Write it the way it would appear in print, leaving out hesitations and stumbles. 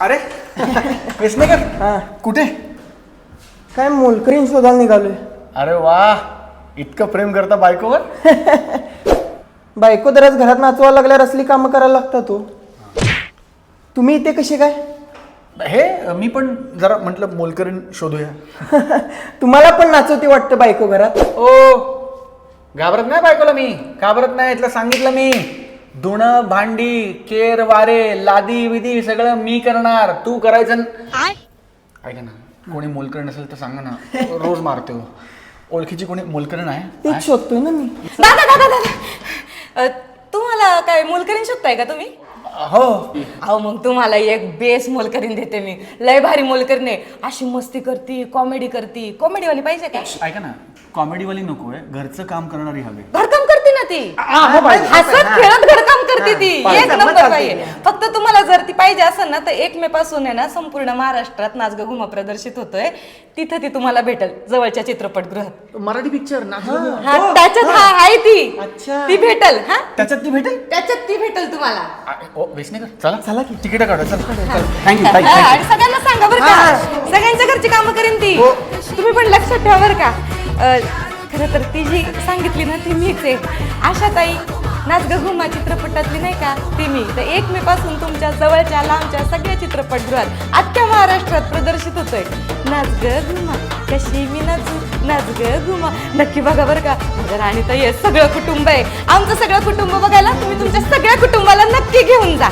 अरे वेसनेकर हा कुठे? काय मोलकरीण शोधायला निघालोय. अरे वा, इतकं प्रेम करता बायकोवर? बायको दरच घरात नाचवायला लागल्यावर असली कामं करायला लागतात तो. तुम्ही इथे कसे काय? हे मी पण जरा म्हटलं मोलकरीण शोधूया. तुम्हाला पण नाचवते वाटतं बायको घरात. ओ घाबरत नाही बायकोला मी, घाबरत नाही. इथलं सांगितलं मी, धुणं भांडी केर वारे लादी विधी सगळं मी करणार, तू करायचं. ऐका ना, कोणी मोलकरीण असेल तर सांगा ना, रोज मारते हो. ओळखीची कोणी मोलकरीण आहे? तेच शोधतोय ना मी. दादा दादा दादा तुम्हाला काय मोलकरीण शोधताय का तुम्ही? हो. अहो मग तुम्हाला एक बेस मोलकरीण देते मी. लय भारी मोलकरीण आहे, अशी मस्ती करती, कॉमेडी करती. कॉमेडीवाली पाहिजे का? ऐका ना, कॉमेडीवाली नको आहे, घरचं काम करणारी हवी. घरकाम करते ना ती, हसत खेळत घरकाम करते ती. एक नंबर पाहिजे. फक्त तुम्हाला जर ती पाहिजे असेल ना तर 1 मे पासून आहे ना संपूर्ण महाराष्ट्रात नाच ग घुमा प्रदर्शित होतोय. तिथं ती तुम्हाला भेटेल जवळच्या चित्रपटगृहात. मराठी पिक्चर ना? हा त्याच्यात हा आहे ती. अच्छा. ती भेटल. हा त्याच्यात ती भेटेल? त्याच्यात ती भेटल तुम्हाला. ओ वेसनेकर चला चला की. तिकीट काढा. चला हा, थँक्यू. आणि सगळ्यांना सांगा बरं का, सगळ्यांच्या घरची कामं करेन ती. तुम्ही पण लक्षात ठेवा बरं का. खरं तर ती जी सांगितली ना ती मीच आहे. आशाताई नाच ग घुमा चित्रपटातली नाही का ती मी. तर 1 मे पासून तुमच्या जवळच्या लांबच्या सगळ्या चित्रपटगृहात अख्ख्या महाराष्ट्रात प्रदर्शित होतोय नाच ग घुमा. कशी मी नाचू नाच ग घुमा. नक्की बघा बरं का. माझ्या राणीताई आहे, सगळं कुटुंब आहे. आमचं सगळं कुटुंब बघायला तुम्ही तुमच्या सगळ्या कुटुंबाला नक्की घेऊन जा.